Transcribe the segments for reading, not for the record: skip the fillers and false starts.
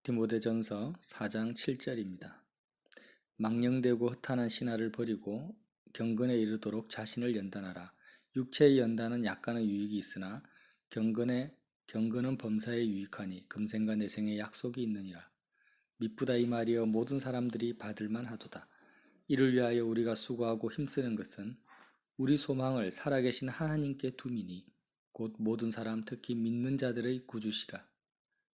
디모데전서 4장 7절입니다. 망령되고 허탄한 신화를 버리고 경건에 이르도록 자신을 연단하라. 육체의 연단은 약간의 유익이 있으나 경건은 범사에 유익하니 금생과 내생에 약속이 있느니라. 미쁘다 이 말이여 모든 사람들이 받을만 하도다. 이를 위하여 우리가 수고하고 힘쓰는 것은 우리 소망을 살아계신 하나님께 둠이니 곧 모든 사람 특히 믿는 자들의 구주시라.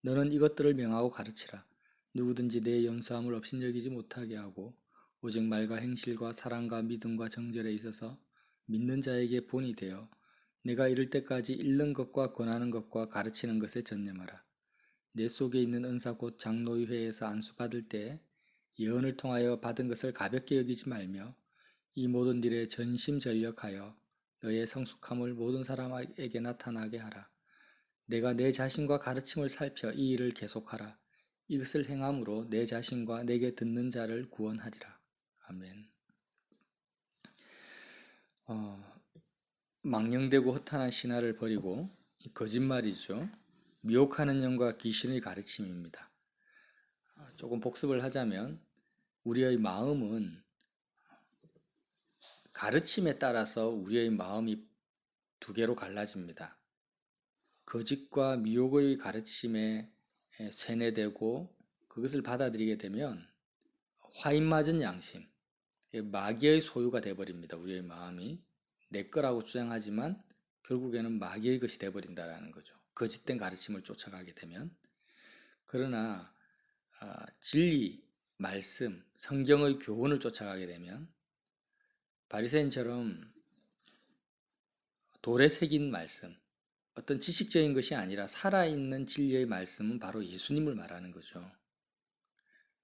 너는 이것들을 명하고 가르치라. 누구든지 내 연수함을 업신여기지 못하게 하고 오직 말과 행실과 사랑과 믿음과 정절에 있어서 믿는 자에게 본이 되어 내가 이를 때까지 읽는 것과 권하는 것과 가르치는 것에 전념하라. 내 속에 있는 은사 곧 장로의회에서 안수받을 때 예언을 통하여 받은 것을 가볍게 여기지 말며 이 모든 일에 전심전력하여 너의 성숙함을 모든 사람에게 나타나게 하라. 내가 내 자신과 가르침을 살펴 이 일을 계속하라. 이것을 행함으로 내 자신과 내게 듣는 자를 구원하리라. 아멘. 망령되고 허탄한 신화를 버리고 거짓말이죠. 미혹하는 영과 귀신의 가르침입니다. 조금 복습을 하자면 우리의 마음은 가르침에 따라서 우리의 마음이 두 개로 갈라집니다. 거짓과 미혹의 가르침에 세뇌되고 그것을 받아들이게 되면 화인맞은 양심, 마귀의 소유가 되어버립니다. 우리의 마음이 내 거라고 주장하지만 결국에는 마귀의 것이 되어버린다는 거죠. 거짓된 가르침을 쫓아가게 되면. 그러나 진리, 말씀, 성경의 교훈을 쫓아가게 되면 바리새인처럼 돌에 새긴 말씀, 어떤 지식적인 것이 아니라 살아있는 진리의 말씀은 바로 예수님을 말하는 거죠.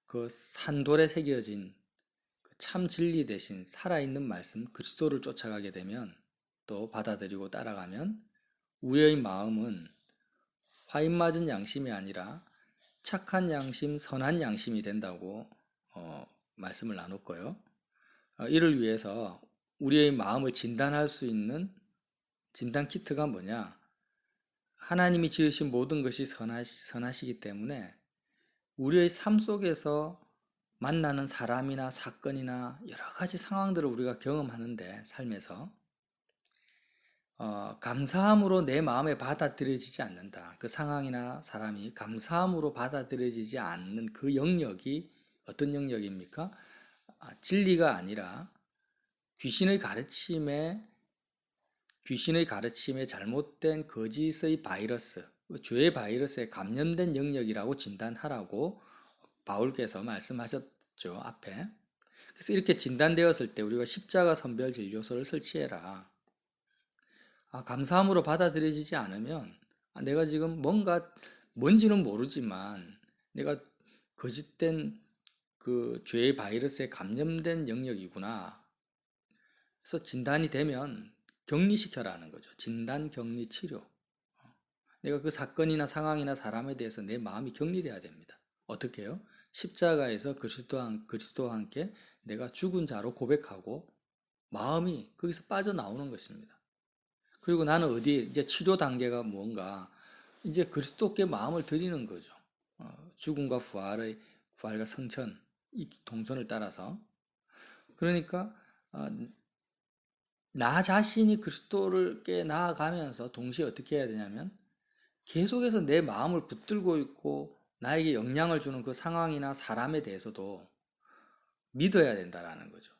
그 산돌에 새겨진 참 진리 대신 살아있는 말씀 그리스도를 쫓아가게 되면 또 받아들이고 따라가면 우리의 마음은 화인맞은 양심이 아니라 착한 양심, 선한 양심이 된다고 말씀을 나눴고요. 이를 위해서 우리의 마음을 진단할 수 있는 진단 키트가 뭐냐? 하나님이 지으신 모든 것이 선하시기 때문에 우리의 삶 속에서 만나는 사람이나 사건이나 여러 가지 상황들을 우리가 경험하는데 삶에서 감사함으로 내 마음에 받아들여지지 않는다. 그 상황이나 사람이 감사함으로 받아들여지지 않는 그 영역이 어떤 영역입니까? 진리가 아니라 귀신의 가르침에 잘못된 거짓의 바이러스, 죄의 바이러스에 감염된 영역이라고 진단하라고 바울께서 말씀하셨죠, 앞에. 그래서 이렇게 진단되었을 때 우리가 십자가 선별 진료소를 설치해라. 감사함으로 받아들여지지 않으면 내가 지금 뭔지는 모르지만 내가 거짓된 그 죄의 바이러스에 감염된 영역이구나. 그래서 진단이 되면 격리시켜라는 거죠. 진단, 격리, 치료. 내가 그 사건이나 상황이나 사람에 대해서 내 마음이 격리돼야 됩니다. 어떻게 해요? 십자가에서 그리스도와 함께 내가 죽은 자로 고백하고 마음이 거기서 빠져나오는 것입니다. 그리고 나는 이제 치료 단계가 뭔가, 이제 그리스도께 마음을 드리는 거죠. 죽음과 부활과 성천, 이 동선을 따라서. 그러니까, 나 자신이 그리스도를께 나아가면서 동시에 어떻게 해야 되냐면, 계속해서 내 마음을 붙들고 있고, 나에게 영향을 주는 그 상황이나 사람에 대해서도 믿어야 된다라는 거죠.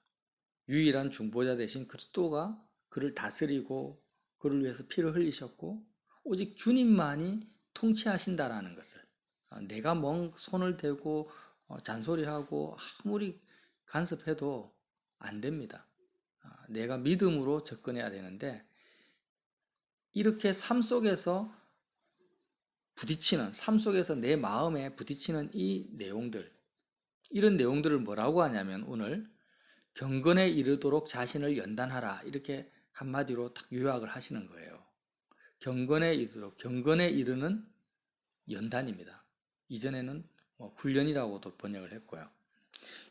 유일한 중보자 대신 그리스도가 그를 다스리고 그를 위해서 피를 흘리셨고 오직 주님만이 통치하신다라는 것을, 내가 손을 대고 잔소리하고 아무리 간섭해도 안 됩니다. 내가 믿음으로 접근해야 되는데, 이렇게 삶 속에서 내 마음에 부딪히는 이런 내용들을 뭐라고 하냐면, 오늘 경건에 이르도록 자신을 연단하라, 이렇게 한마디로 딱 요약을 하시는 거예요. 경건에 이르는 연단입니다. 이전에는 훈련이라고도 번역을 했고요.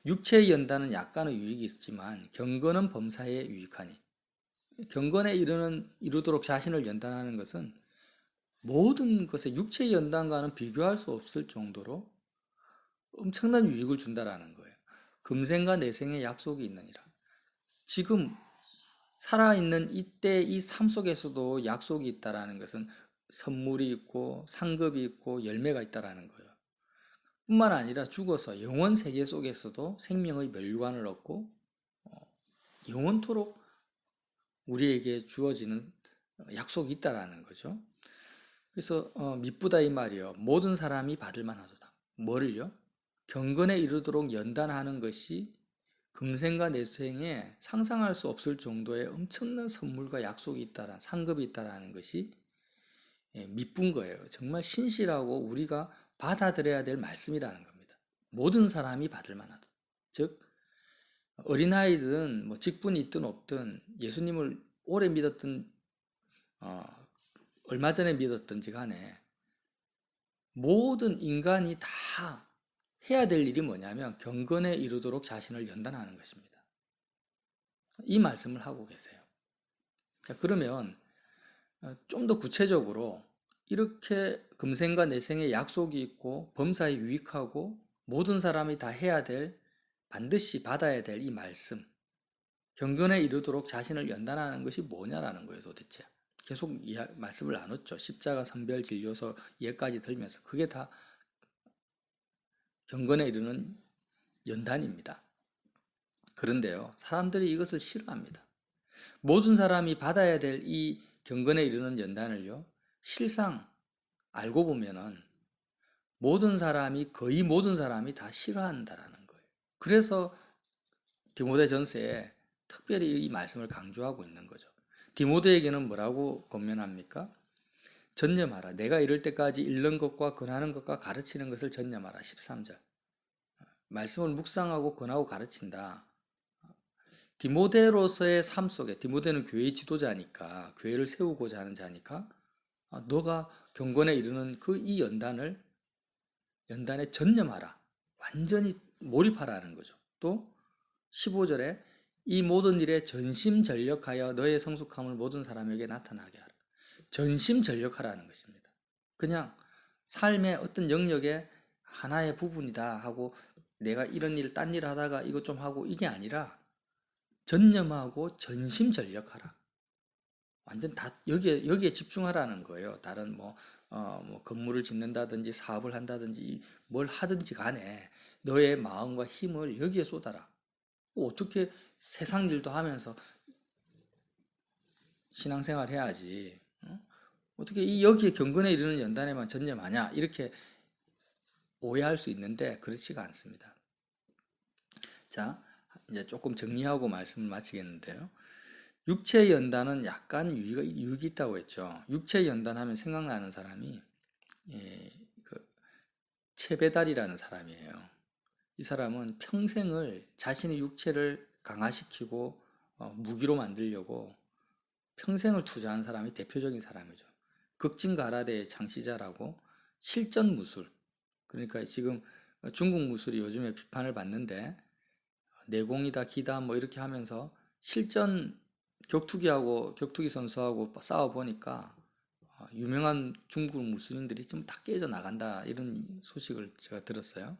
육체의 연단은 약간의 유익이 있지만 경건은 범사에 유익하니, 경건에 이르도록 자신을 연단하는 것은 모든 것에 육체의 연단과는 비교할 수 없을 정도로 엄청난 유익을 준다라는 거예요. 금생과 내생의 약속이 있느니라. 지금 살아있는 이때 이 삶 속에서도 약속이 있다라는 것은 선물이 있고 상급이 있고 열매가 있다라는 거예요. 뿐만 아니라 죽어서 영원 세계 속에서도 생명의 멸관을 얻고 영원토록 우리에게 주어지는 약속이 있다라는 거죠. 그래서 미쁘다 이 말이요. 모든 사람이 받을 만하도다. 뭐를요? 경건에 이르도록 연단하는 것이 금생과 내생에 상상할 수 없을 정도의 엄청난 선물과 약속이 있다라, 상급이 있다라는 것이 미쁜 거예요. 정말 신실하고 우리가 받아들여야 될 말씀이라는 겁니다. 모든 사람이 받을 만하다. 즉 어린아이든 뭐 직분이 있든 없든 예수님을 오래 믿었든 얼마 전에 믿었든지 간에 모든 인간이 다 해야 될 일이 뭐냐면 경건에 이르도록 자신을 연단하는 것입니다. 이 말씀을 하고 계세요. 자, 그러면 좀 더 구체적으로 이렇게 금생과 내생의 약속이 있고 범사에 유익하고 모든 사람이 다 해야 될 반드시 받아야 될 이 말씀 경건에 이르도록 자신을 연단하는 것이 뭐냐라는 거예요 도대체. 계속 말씀을 나눴죠. 십자가 선별 진료서 예까지 들면서 그게 다 경건에 이르는 연단입니다. 그런데요 사람들이 이것을 싫어합니다. 모든 사람이 받아야 될 이 경건에 이르는 연단을요 실상 알고 보면은 거의 모든 사람이 다 싫어한다라는 거예요. 그래서 디모데전서에 특별히 이 말씀을 강조하고 있는 거죠. 디모데에게는 뭐라고 권면합니까? 전념하라. 내가 이럴 때까지 읽는 것과 권하는 것과 가르치는 것을 전념하라. 13절. 말씀을 묵상하고 권하고 가르친다. 디모데로서의 삶 속에 디모데는 교회의 지도자니까 교회를 세우고자 하는 자니까 너가 경건에 이르는 그 이 연단에 전념하라. 완전히 몰입하라는 거죠. 또 15절에 이 모든 일에 전심전력하여 너의 성숙함을 모든 사람에게 나타나게 하라. 전심전력하라는 것입니다. 그냥 삶의 어떤 영역의 하나의 부분이다 하고 내가 이런 일, 딴 일 하다가 이것 좀 하고 이게 아니라 전념하고 전심전력하라. 완전 다 여기에 집중하라는 거예요. 다른 뭐 건물을 짓는다든지 사업을 한다든지 뭘 하든지 간에 너의 마음과 힘을 여기에 쏟아라. 어떻게 세상 일도 하면서 신앙생활 해야지. 어떻게 여기에 경건에 이르는 연단에만 전념하냐? 이렇게 오해할 수 있는데 그렇지가 않습니다. 자, 이제 조금 정리하고 말씀을 마치겠는데요. 육체 연단은 약간 유익이 있다고 했죠. 육체 연단하면 생각나는 사람이 그 체베달이라는 사람이에요. 이 사람은 평생을 자신의 육체를 강화시키고 무기로 만들려고 평생을 투자한 사람이 대표적인 사람이죠. 극진가라데의 창시자라고 실전 무술, 그러니까 지금 중국 무술이 요즘에 비판을 받는데 내공이다 기다 뭐 이렇게 하면서 실전 격투기 선수하고 싸워 보니까 유명한 중국 무술인들이 좀 다 깨져 나간다 이런 소식을 제가 들었어요.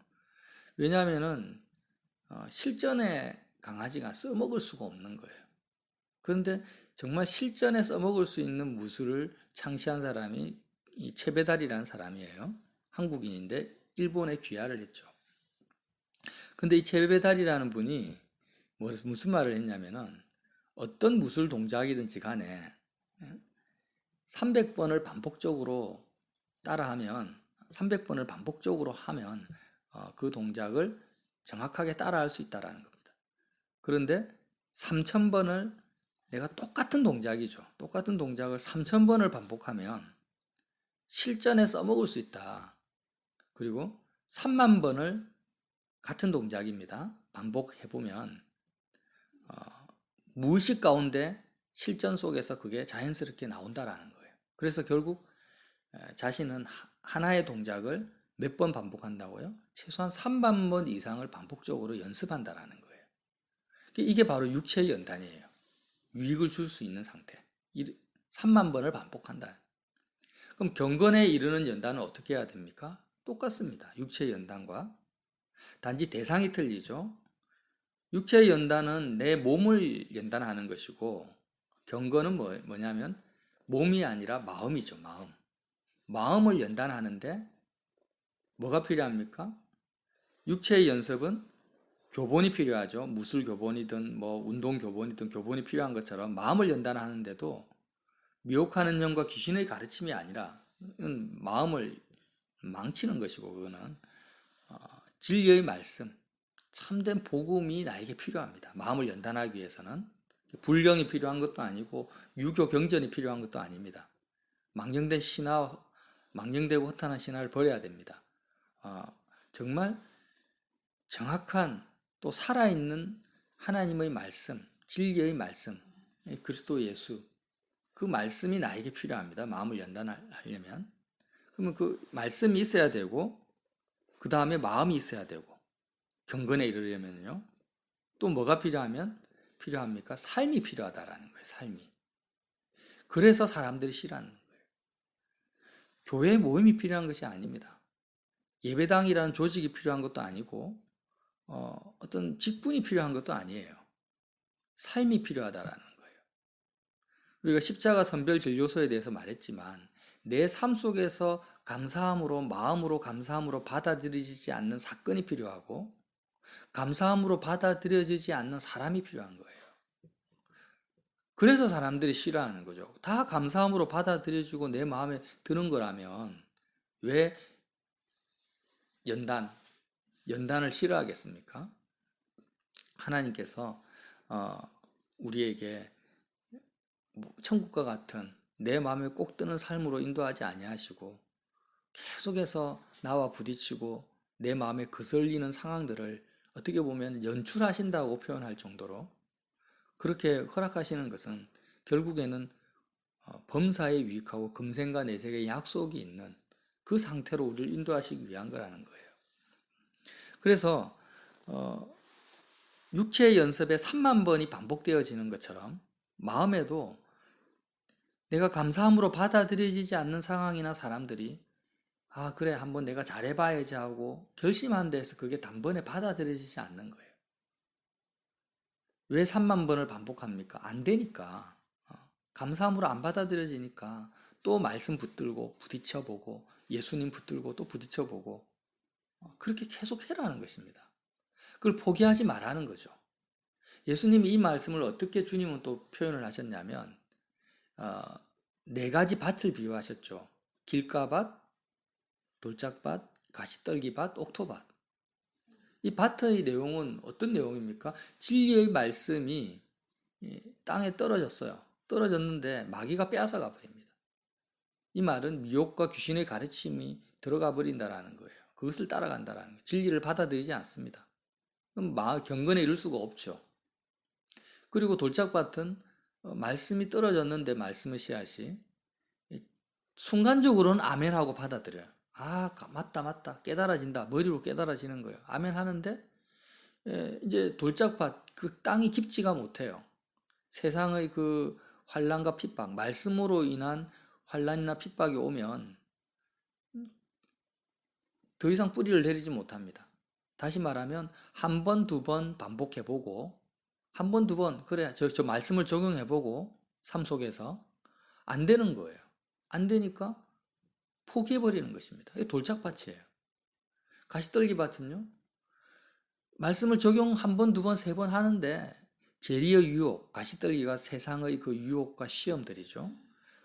왜냐하면은 실전에 강아지가 써먹을 수가 없는 거예요. 그런데 정말 실전에 써먹을 수 있는 무술을 창시한 사람이 이 체베달이라는 사람이에요. 한국인인데 일본에 귀화를 했죠. 근데 이 체베달이라는 분이 무슨 말을 했냐면은 어떤 무술 동작이든지 간에 300번을 반복적으로 따라하면 300번을 반복적으로 하면 그 동작을 정확하게 따라할 수 있다라는 겁니다. 그런데 3000번을 내가 똑같은 동작이죠. 똑같은 동작을 3000번을 반복하면 실전에 써먹을 수 있다. 그리고 3만 번을 같은 동작입니다. 반복해보면 무의식 가운데 실전 속에서 그게 자연스럽게 나온다라는 거예요. 그래서 결국 자신은 하나의 동작을 몇 번 반복한다고요? 최소한 3만 번 이상을 반복적으로 연습한다라는 거예요. 이게 바로 육체의 연단이에요. 유익을 줄 수 있는 상태. 3만 번을 반복한다. 그럼 경건에 이르는 연단은 어떻게 해야 됩니까? 똑같습니다. 육체의 연단과 단지 대상이 틀리죠. 육체의 연단은 내 몸을 연단하는 것이고 경건은 뭐냐면 몸이 아니라 마음이죠. 마음을 연단하는데 뭐가 필요합니까? 육체의 연습은 교본이 필요하죠. 무술 교본이든 뭐 운동 교본이든 교본이 필요한 것처럼 마음을 연단하는데도 미혹하는 영과 귀신의 가르침이 아니라 마음을 망치는 것이고, 그거는 진리의 말씀, 참된 복음이 나에게 필요합니다. 마음을 연단하기 위해서는 불경이 필요한 것도 아니고 유교 경전이 필요한 것도 아닙니다. 망령된 신화, 망령되고 허탄한 신화를 버려야 됩니다. 정말 정확한 또 살아있는 하나님의 말씀, 진리의 말씀, 그리스도 예수, 그 말씀이 나에게 필요합니다. 마음을 연단하려면. 그러면 그 말씀이 있어야 되고, 그 다음에 마음이 있어야 되고, 경건에 이르려면요. 또 뭐가 필요합니까? 삶이 필요하다라는 거예요. 삶이. 그래서 사람들이 싫어하는 거예요. 교회 모임이 필요한 것이 아닙니다. 예배당이라는 조직이 필요한 것도 아니고 어떤 직분이 필요한 것도 아니에요. 삶이 필요하다라는 거예요. 우리가 십자가 선별 진료소에 대해서 말했지만 내 삶 속에서 감사함으로 마음으로 감사함으로 받아들여지지 않는 사건이 필요하고 감사함으로 받아들여지지 않는 사람이 필요한 거예요. 그래서 사람들이 싫어하는 거죠. 다 감사함으로 받아들여지고 내 마음에 드는 거라면 왜 연단을 싫어하겠습니까? 하나님께서 우리에게 천국과 같은 내 마음에 꼭 드는 삶으로 인도하지 아니하시고 계속해서 나와 부딪히고 내 마음에 거슬리는 상황들을 어떻게 보면 연출하신다고 표현할 정도로 그렇게 허락하시는 것은 결국에는 범사에 유익하고 금생과 내세의 약속이 있는 그 상태로 우리를 인도하시기 위한 거라는 거예요. 그래서 육체의 연습에 3만 번이 반복되어지는 것처럼 마음에도 내가 감사함으로 받아들여지지 않는 상황이나 사람들이 그래 한번 내가 잘해봐야지 하고 결심한 데서 그게 단번에 받아들여지지 않는 거예요. 왜 3만 번을 반복합니까? 안 되니까. 감사함으로 안 받아들여지니까 또 말씀 붙들고 부딪혀보고 예수님 붙들고 또 부딪혀보고 그렇게 계속 해라는 것입니다. 그걸 포기하지 말라는 거죠. 예수님이 이 말씀을 어떻게 주님은 또 표현을 하셨냐면 네 가지 밭을 비유하셨죠. 길가밭, 돌짝밭, 가시떨기밭, 옥토밭. 이 밭의 내용은 어떤 내용입니까? 진리의 말씀이 땅에 떨어졌어요. 떨어졌는데 마귀가 빼앗아가 버립니다. 이 말은 미혹과 귀신의 가르침이 들어가 버린다라는 거예요. 그것을 따라간다라는 거예요. 진리를 받아들이지 않습니다. 그럼 경건에 이를 수가 없죠. 그리고 돌짝밭은 말씀이 떨어졌는데 말씀의 씨앗이 순간적으로는 아멘하고 받아들여요. 맞다 깨달아진다. 머리로 깨달아지는 거예요. 아멘 하는데 이제 돌짝밭 그 땅이 깊지가 못해요. 세상의 그 환난과 핍박, 말씀으로 인한 환난이나 핍박이 오면 더 이상 뿌리를 내리지 못합니다. 다시 말하면 한 번, 두 번 반복해보고 한 번, 두 번 그래 저 말씀을 적용해보고 삶 속에서 안 되는 거예요. 안 되니까 포기해버리는 것입니다. 이게 돌짝밭이에요. 가시떨기밭은요. 말씀을 적용 한 번, 두 번, 세 번 하는데 재리의 유혹, 가시떨기가 세상의 그 유혹과 시험들이죠.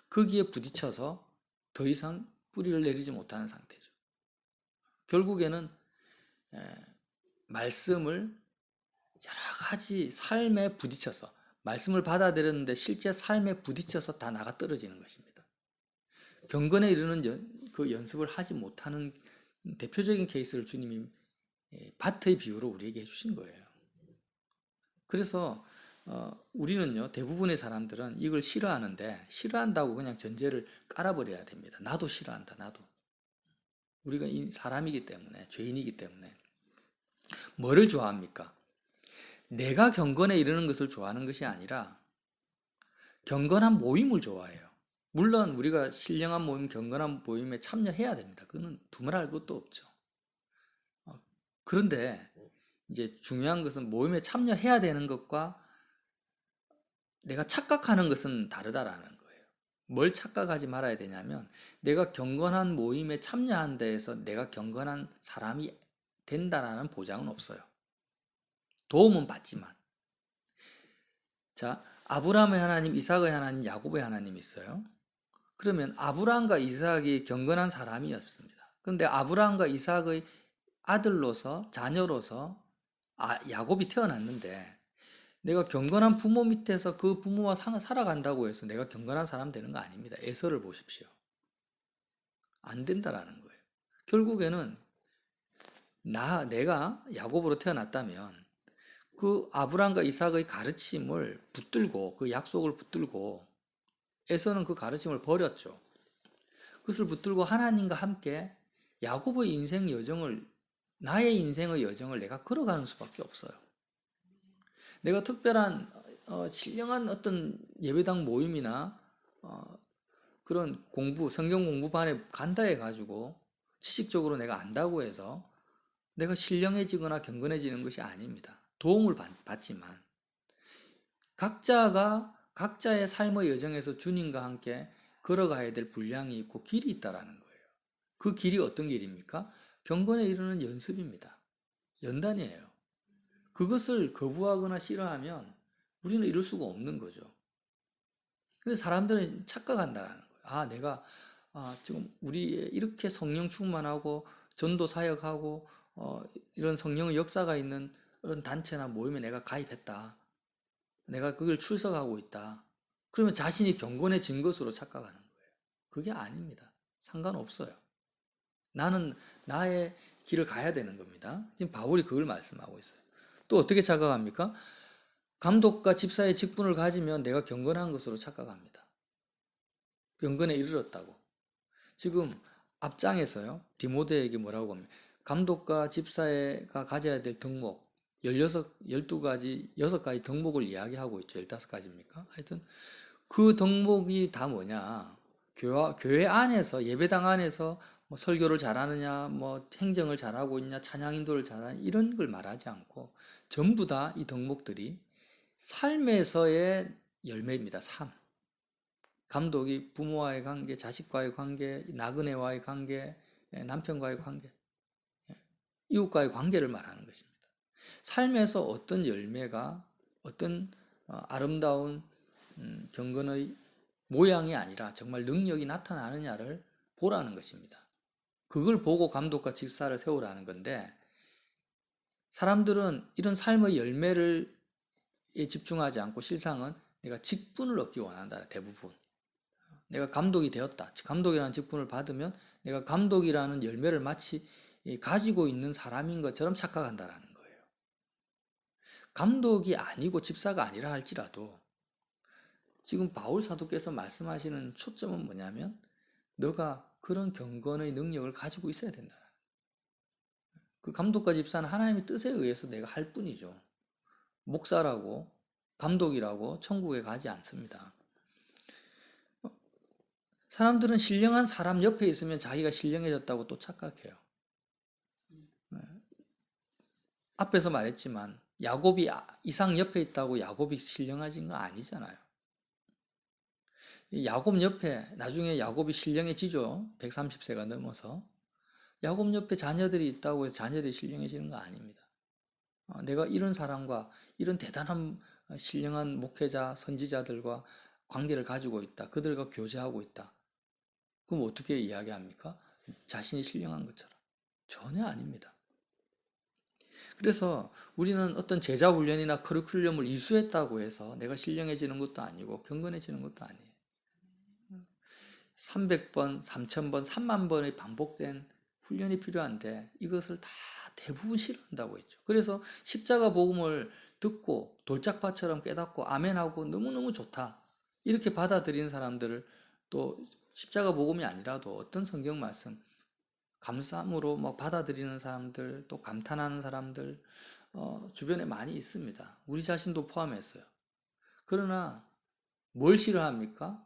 거기에 부딪혀서 더 이상 뿌리를 내리지 못하는 상태죠. 결국에는 말씀을 여러 가지 삶에 부딪혀서 말씀을 받아들였는데 실제 삶에 부딪혀서 다 나가 떨어지는 것입니다. 경건에 이르는 그 연습을 하지 못하는 대표적인 케이스를 주님이 밭의 비유로 우리에게 해주신 거예요. 그래서 우리는요 대부분의 사람들은 이걸 싫어하는데 싫어한다고 그냥 전제를 깔아버려야 됩니다. 나도 싫어한다. 나도. 우리가 사람이기 때문에 죄인이기 때문에 뭐를 좋아합니까? 내가 경건에 이르는 것을 좋아하는 것이 아니라 경건한 모임을 좋아해요. 물론 우리가 신령한 모임, 경건한 모임에 참여해야 됩니다. 그거는 두말할 것도 없죠. 그런데 이제 중요한 것은 모임에 참여해야 되는 것과 내가 착각하는 것은 다르다라는 거예요. 뭘 착각하지 말아야 되냐면 내가 경건한 모임에 참여한다 해서 내가 경건한 사람이 된다라는 보장은 없어요. 도움은 받지만. 자, 아브라함의 하나님, 이삭의 하나님, 야곱의 하나님이 있어요. 그러면 아브라함과 이삭이 경건한 사람이었습니다. 그런데 아브라함과 이삭의 아들로서, 자녀로서 야곱이 태어났는데 내가 경건한 부모 밑에서 그 부모와 살아간다고 해서 내가 경건한 사람 되는 거 아닙니다. 에서를 보십시오. 안 된다라는 거예요. 결국에는 내가 야곱으로 태어났다면 그 아브라함과 이삭의 가르침을 붙들고 그 약속을 붙들고 에서는 그 가르침을 버렸죠. 그것을 붙들고 하나님과 함께 야곱의 인생 여정을 나의 인생의 여정을 내가 걸어가는 수밖에 없어요. 내가 특별한 신령한 어떤 예배당 모임이나 그런 성경 공부반에 간다 해가지고 지식적으로 내가 안다고 해서 내가 신령해지거나 경건해지는 것이 아닙니다. 도움을 받지만 각자가 각자의 삶의 여정에서 주님과 함께 걸어가야 될 분량이 있고 길이 있다라는 거예요. 그 길이 어떤 길입니까? 경건에 이르는 연습입니다. 연단이에요. 그것을 거부하거나 싫어하면 우리는 이룰 수가 없는 거죠. 근데 사람들은 착각한다는 거예요. 내가 지금 우리 이렇게 성령 충만하고 전도 사역하고 이런 성령의 역사가 있는 그런 단체나 모임에 내가 가입했다. 내가 그걸 출석하고 있다. 그러면 자신이 경건해진 것으로 착각하는 거예요. 그게 아닙니다. 상관없어요. 나는 나의 길을 가야 되는 겁니다. 지금 바울이 그걸 말씀하고 있어요. 또 어떻게 착각합니까? 감독과 집사의 직분을 가지면 내가 경건한 것으로 착각합니다. 경건에 이르렀다고. 지금 앞장에서요. 디모데에게 뭐라고 합니까? 감독과 집사가 가져야 될 덕목 12가지, 6가지 덕목을 이야기하고 있죠. 15가지입니까? 하여튼 그 덕목이 다 뭐냐? 교회 안에서, 예배당 안에서 뭐 설교를 잘하느냐, 뭐 행정을 잘하고 있냐, 찬양 인도를 잘하느냐, 이런 걸 말하지 않고 전부 다 이 덕목들이 삶에서의 열매입니다. 삶. 감독이 부모와의 관계, 자식과의 관계, 나그네와의 관계, 남편과의 관계, 이웃과의 관계를 말하는 것입니다. 삶에서 어떤 열매가 어떤 아름다운 경건의 모양이 아니라 정말 능력이 나타나느냐를 보라는 것입니다. 그걸 보고 감독과 집사를 세우라는 건데 사람들은 이런 삶의 열매를 집중하지 않고 실상은 내가 직분을 얻기 원한다. 대부분. 내가 감독이 되었다. 감독이라는 직분을 받으면 내가 감독이라는 열매를 마치 가지고 있는 사람인 것처럼 착각한다라는 거예요. 감독이 아니고 집사가 아니라 할지라도 지금 바울 사도께서 말씀하시는 초점은 뭐냐면 너가 그런 경건의 능력을 가지고 있어야 된다. 그 감독과 집사는 하나님의 뜻에 의해서 내가 할 뿐이죠. 목사라고 감독이라고 천국에 가지 않습니다. 사람들은 신령한 사람 옆에 있으면 자기가 신령해졌다고 또 착각해요. 앞에서 말했지만 야곱이 이삭 옆에 있다고 야곱이 신령해진 거 아니잖아요. 야곱 옆에 나중에 야곱이 신령해지죠. 130세가 넘어서. 야곱 옆에 자녀들이 있다고 해서 자녀들이 신령해지는 거 아닙니다. 내가 이런 사람과 이런 대단한 신령한 목회자, 선지자들과 관계를 가지고 있다. 그들과 교제하고 있다. 그럼 어떻게 이야기합니까? 자신이 신령한 것처럼. 전혀 아닙니다. 그래서 우리는 어떤 제자 훈련이나 커리큘럼을 이수했다고 해서 내가 신령해지는 것도 아니고 경건해지는 것도 아니에요. 300번, 3000번, 3만 번의 반복된 훈련이 필요한데 이것을 다 대부분 싫어한다고 했죠. 그래서 십자가 복음을 듣고 돌짝밭처럼 깨닫고 아멘하고 너무너무 좋다. 이렇게 받아들이는 사람들을 또 십자가 복음이 아니라도 어떤 성경 말씀 감사함으로 뭐 받아들이는 사람들 또 감탄하는 사람들 주변에 많이 있습니다. 우리 자신도 포함했어요. 그러나 뭘 싫어합니까?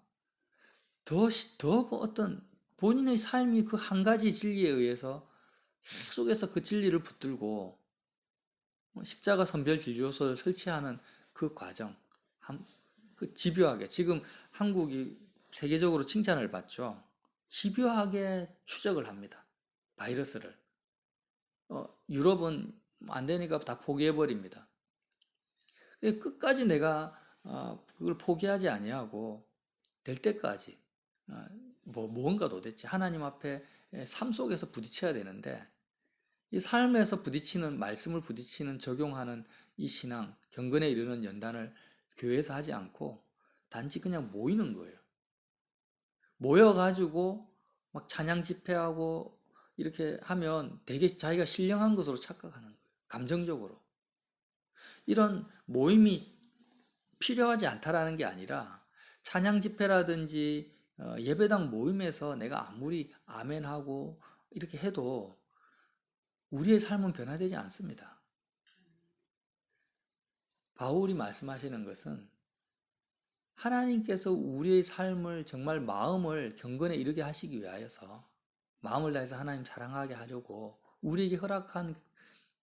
더 어떤 본인의 삶이 그 한 가지 진리에 의해서 계속해서 그 진리를 붙들고 십자가 선별 진료소를 설치하는 그 과정, 그 집요하게 지금 한국이 세계적으로 칭찬을 받죠. 집요하게 추적을 합니다. 바이러스를. 유럽은 안 되니까 다 포기해 버립니다. 끝까지 내가 그걸 포기하지 아니하고 될 때까지 뭔가 도대체 하나님 앞에 삶 속에서 부딪혀야 되는데 이 삶에서 부딪히는 말씀을 부딪히는 적용하는 이 신앙 경건에 이르는 연단을 교회에서 하지 않고 단지 그냥 모이는 거예요. 모여가지고 막 찬양 집회하고 이렇게 하면 되게 자기가 신령한 것으로 착각하는 거예요. 감정적으로. 이런 모임이 필요하지 않다라는 게 아니라 찬양 집회라든지 예배당 모임에서 내가 아무리 아멘하고 이렇게 해도 우리의 삶은 변화되지 않습니다. 바울이 말씀하시는 것은 하나님께서 우리의 삶을 정말 마음을 경건에 이르게 하시기 위하여서 마음을 다해서 하나님 사랑하게 하려고 우리에게 허락한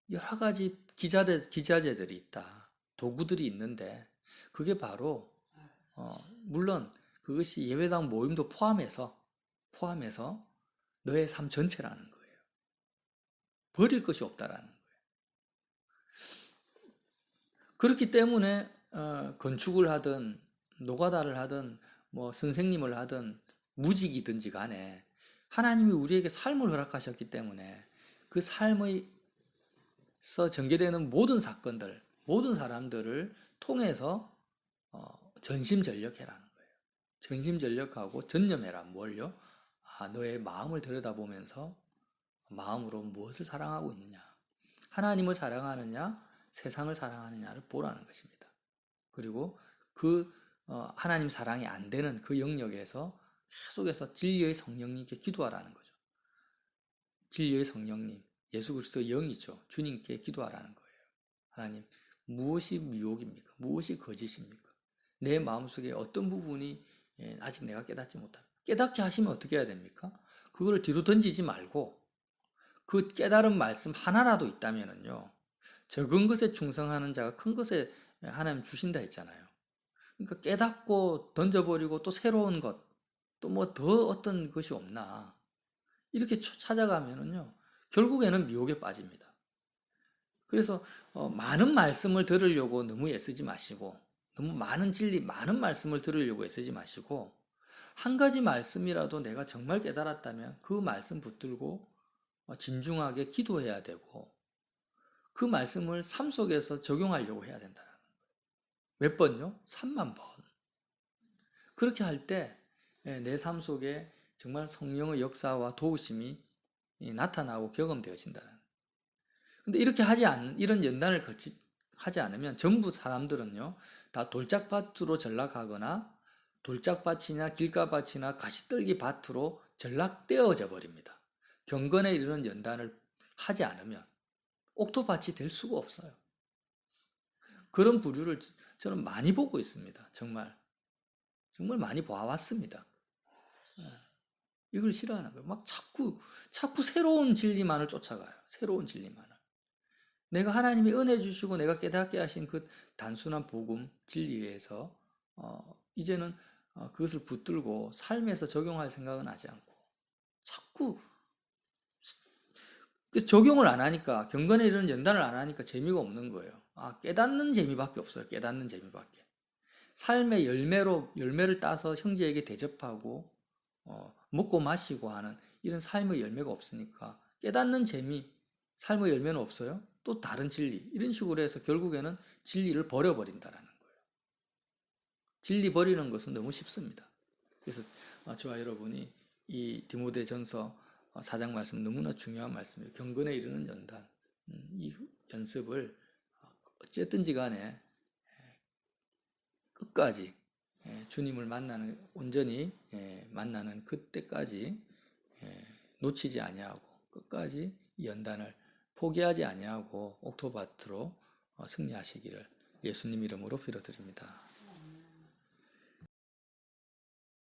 여러 가지 기자재들이 있다. 도구들이 있는데 그게 바로 물론 그것이 예배당 모임도 포함해서 너의 삶 전체라는 거예요. 버릴 것이 없다라는 거예요. 그렇기 때문에 건축을 하든 노가다를 하든 뭐 선생님을 하든 무직이든지 간에 하나님이 우리에게 삶을 허락하셨기 때문에 그 삶에서 전개되는 모든 사건들, 모든 사람들을 통해서 전심전력해라는 거예요. 전심전력하고 전념해라. 뭘요? 너의 마음을 들여다보면서 마음으로 무엇을 사랑하고 있느냐? 하나님을 사랑하느냐? 세상을 사랑하느냐를 보라는 것입니다. 그리고 그 하나님 사랑이 안 되는 그 영역에서 계속해서 진리의 성령님께 기도하라는 거죠. 진리의 성령님, 예수 그리스도의 영이죠. 주님께 기도하라는 거예요. 하나님, 무엇이 미혹입니까? 무엇이 거짓입니까? 내 마음속에 어떤 부분이 아직 내가 깨닫지 못합니다. 깨닫게 하시면 어떻게 해야 됩니까? 그거를 뒤로 던지지 말고 그 깨달은 말씀 하나라도 있다면은요. 적은 것에 충성하는 자가 큰 것에 하나님 주신다 했잖아요. 그러니까 깨닫고 던져버리고 또 새로운 것, 또 뭐 더 어떤 것이 없나. 이렇게 찾아가면은요. 결국에는 미혹에 빠집니다. 그래서 많은 말씀을 들으려고 너무 애쓰지 마시고 너무 많은 진리, 많은 말씀을 들으려고 애쓰지 마시고 한 가지 말씀이라도 내가 정말 깨달았다면 그 말씀 붙들고 진중하게 기도해야 되고 그 말씀을 삶 속에서 적용하려고 해야 된다는 거예요. 몇 번요? 3만 번. 그렇게 할 때 내 삶 속에 정말 성령의 역사와 도우심이 나타나고 경험되어진다는. 근데 이렇게 이런 연단을 하지 않으면 전부 사람들은요, 다 돌짝밭으로 전락하거나 돌짝밭이나 길가밭이나 가시떨기 밭으로 전락되어져 버립니다. 경건에 이르는 연단을 하지 않으면 옥토밭이 될 수가 없어요. 그런 부류를 저는 많이 보고 있습니다. 정말 많이 봐왔습니다. 이걸 싫어하는 거예요. 막 자꾸 새로운 진리만을 쫓아가요. 새로운 진리만을. 내가 하나님이 은혜 주시고 내가 깨닫게 하신 그 단순한 복음 진리에서 이제는 그것을 붙들고 삶에서 적용할 생각은 하지 않고 자꾸 적용을 안 하니까 경건에 이르는 연단을 안 하니까 재미가 없는 거예요. 깨닫는 재미밖에 없어요. 깨닫는 재미밖에. 삶의 열매를 따서 형제에게 대접하고 먹고 마시고 하는 이런 삶의 열매가 없으니까 깨닫는 재미, 삶의 열매는 없어요. 또 다른 진리 이런 식으로 해서 결국에는 진리를 버려버린다라는 거예요. 진리 버리는 것은 너무 쉽습니다. 그래서 저와 여러분이 이 디모데전서 4장 말씀 너무나 중요한 말씀이에요. 경건에 이르는 연단 이 연습을 어쨌든지 간에 끝까지 주님을 온전히 만나는 그때까지 놓치지 아니하고 끝까지 이 연단을 포기하지 아니하고 옥토바트로 승리하시기를 예수님 이름으로 빌어드립니다.